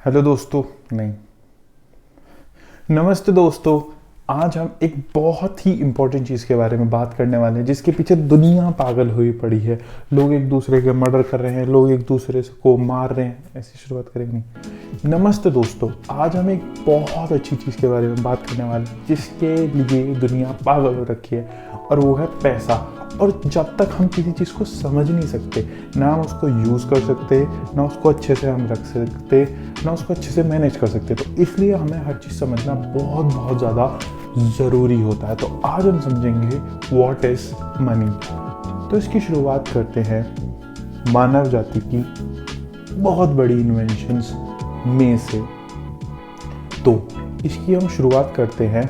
Hello दोस्तों, नहीं, नमस्ते दोस्तों। आज हम एक बहुत ही इंपॉर्टेंट चीज़ के बारे में बात करने वाले हैं जिसके पीछे दुनिया पागल हुई पड़ी है। लोग एक दूसरे के मर्डर कर रहे हैं, लोग एक दूसरे को मार रहे हैं। ऐसी शुरुआत करेंगे नहीं। नमस्ते दोस्तों, आज हम एक बहुत अच्छी चीज़ के बारे में बात करने वाले हैं जिसके लिए दुनिया पागल हो रखी है, और वो है पैसा। और जब तक हम किसी चीज़ को समझ नहीं सकते, ना हम उसको यूज़ कर सकते, ना उसको अच्छे से हम रख सकते, ना उसको अच्छे से मैनेज कर सकते, तो इसलिए हमें हर चीज़ समझना बहुत बहुत ज़्यादा ज़रूरी होता है। तो आज हम समझेंगे व्हाट इज़ मनी। तो इसकी शुरुआत करते हैं मानव जाति की बहुत बड़ी इन्वेंशंस में से। तो इसकी हम शुरुआत करते हैं।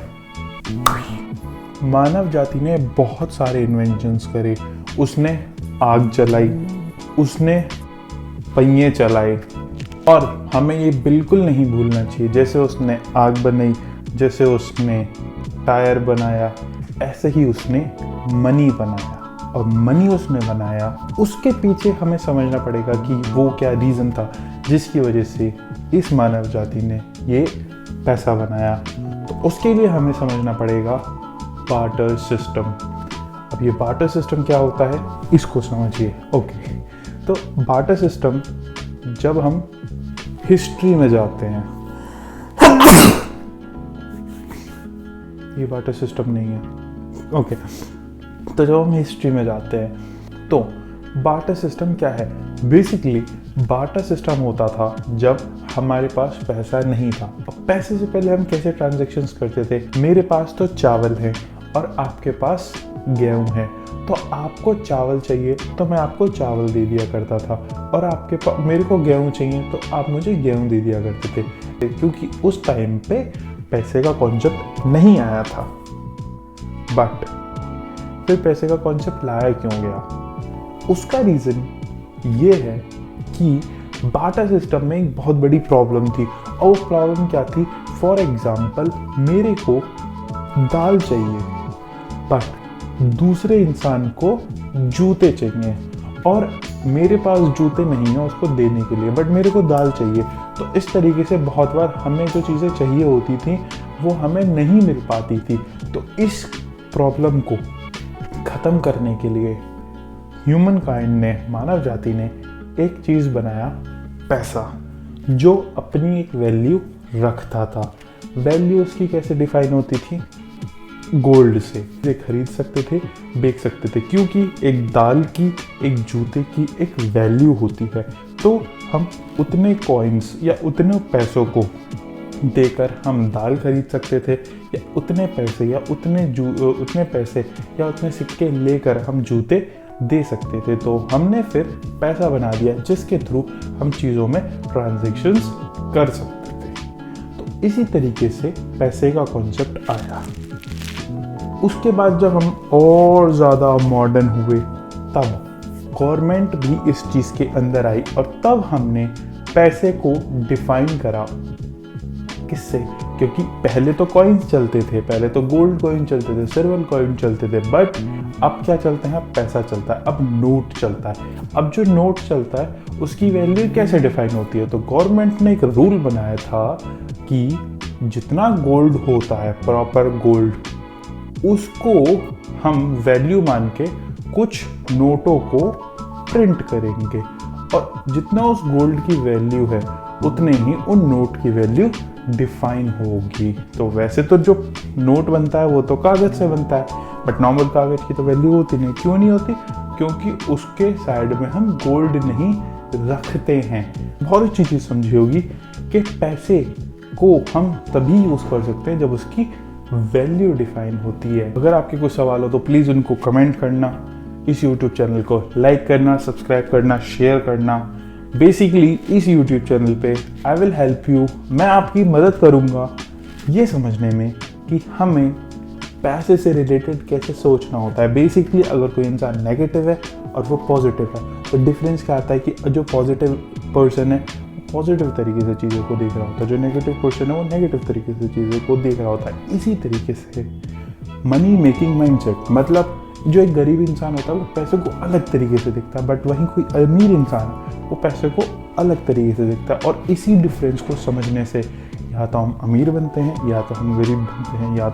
मानव जाति ने बहुत सारे इन्वेंशंस करे। उसने आग जलाई, उसने पहिए चलाए, और हमें ये बिल्कुल नहीं भूलना चाहिए, जैसे उसने आग बनाई, जैसे उसने टायर बनाया, ऐसे ही उसने मनी बनाया। और मनी उसने बनाया, उसके पीछे हमें समझना पड़ेगा कि वो क्या रीज़न था जिसकी वजह से इस मानव जाति ने ये पैसा बनाया। तो उसके लिए हमें समझना पड़ेगा बार्टर सिस्टम। अब ये बार्टर सिस्टम क्या होता है, इसको समझिए। ओके, तो बार्टर सिस्टम, जब हम हिस्ट्री में जाते हैं, ये बार्टर सिस्टम नहीं है। ओके, तो जब हम हिस्ट्री में जाते हैं तो बार्टर सिस्टम क्या है। बेसिकली बार्टर सिस्टम होता था जब हमारे पास पैसा नहीं था। अब पैसे से पहले हम कैसे ट्रांजैक्शंस करते थे। मेरे पास तो चावल है और आपके पास गेहूं है, तो आपको चावल चाहिए तो मैं आपको चावल दे दिया करता था, और आपके पास मेरे को गेहूं चाहिए तो आप मुझे गेहूं दे दिया करते थे, क्योंकि उस टाइम पे पैसे का कॉन्सेप्ट नहीं आया था। बट फिर पैसे का कॉन्सेप्ट लाया क्यों गया, उसका रीज़न ये है कि बार्टर सिस्टम में एक बहुत बड़ी प्रॉब्लम थी। और वो प्रॉब्लम क्या थी। फॉर एग्जाम्पल, मेरे को दाल चाहिए बट दूसरे इंसान को जूते चाहिए, और मेरे पास जूते नहीं है उसको देने के लिए, बट मेरे को दाल चाहिए। तो इस तरीके से बहुत बार हमें जो चीज़ें चाहिए होती थी वो हमें नहीं मिल पाती थी। तो इस प्रॉब्लम को ख़त्म करने के लिए ह्यूमन काइंड ने, मानव जाति ने एक चीज़ बनाया, पैसा, जो अपनी एक वैल्यू रखता था। वैल्यू उसकी कैसे डिफाइन होती थी, गोल्ड से। ये खरीद सकते थे, बेच सकते थे, क्योंकि एक दाल की, एक जूते की एक वैल्यू होती है। तो हम उतने कॉइन्स या उतने पैसों को देकर हम दाल खरीद सकते थे, या उतने पैसे या उतने पैसे या उतने सिक्के लेकर हम जूते दे सकते थे। तो हमने फिर पैसा बना दिया जिसके थ्रू हम चीज़ों में ट्रांजैक्शंस कर सकते थे। तो इसी तरीके से पैसे का कॉन्सेप्ट आया। उसके बाद जब हम और ज़्यादा मॉडर्न हुए, तब गवर्नमेंट भी इस चीज़ के अंदर आई, और तब हमने पैसे को डिफाइन करा। किससे? क्योंकि पहले तो कॉइन्स चलते थे, पहले तो गोल्ड कॉइन चलते थे, सिल्वर कॉइन चलते थे, बट अब क्या चलते हैं, पैसा चलता है, अब नोट चलता है। अब जो नोट चलता है उसकी वैल्यू कैसे डिफाइन होती है, तो गवर्नमेंट ने एक रूल बनाया था कि जितना गोल्ड होता है, प्रॉपर गोल्ड, उसको हम वैल्यू मान के कुछ नोटों को प्रिंट करेंगे, और जितना उस गोल्ड की वैल्यू है उतने ही उन नोट की वैल्यू डिफाइन होगी। तो वैसे तो जो नोट बनता है वो तो कागज़ से बनता है, बट नॉर्मल कागज़ की तो वैल्यू होती नहीं। क्यों नहीं होती? क्योंकि उसके साइड में हम गोल्ड नहीं रखते हैं। बहुत अच्छी चीज़ समझी होगी कि पैसे को हम तभी यूज़ कर सकते हैं जब उसकी वैल्यू डिफाइन होती है। अगर आपके कुछ सवाल हो तो प्लीज़ उनको कमेंट करना, इस YouTube चैनल को लाइक करना, सब्सक्राइब करना, शेयर करना। बेसिकली इस YouTube चैनल पे आई विल हेल्प यू, मैं आपकी मदद करूँगा ये समझने में कि हमें पैसे से रिलेटेड कैसे सोचना होता है। बेसिकली अगर कोई इंसान नेगेटिव है और वो पॉजिटिव है, तो डिफरेंस क्या आता है कि जो पॉजिटिव पर्सन है पॉजिटिव तरीके से चीज़ों को देख रहा होता है, जो नेगेटिव पर्सन है वो नेगेटिव तरीके से चीज़ों को देख रहा होता है। इसी तरीके से मनी मेकिंग माइंडसेट, मतलब जो एक गरीब इंसान होता है वो पैसे को अलग तरीके से देखता है, बट वहीं कोई अमीर इंसान वो पैसे को अलग तरीके से दिखता है। और इसी डिफरेंस को समझने से या तो हम अमीर बनते हैं, या तो हम गरीब बनते हैं, या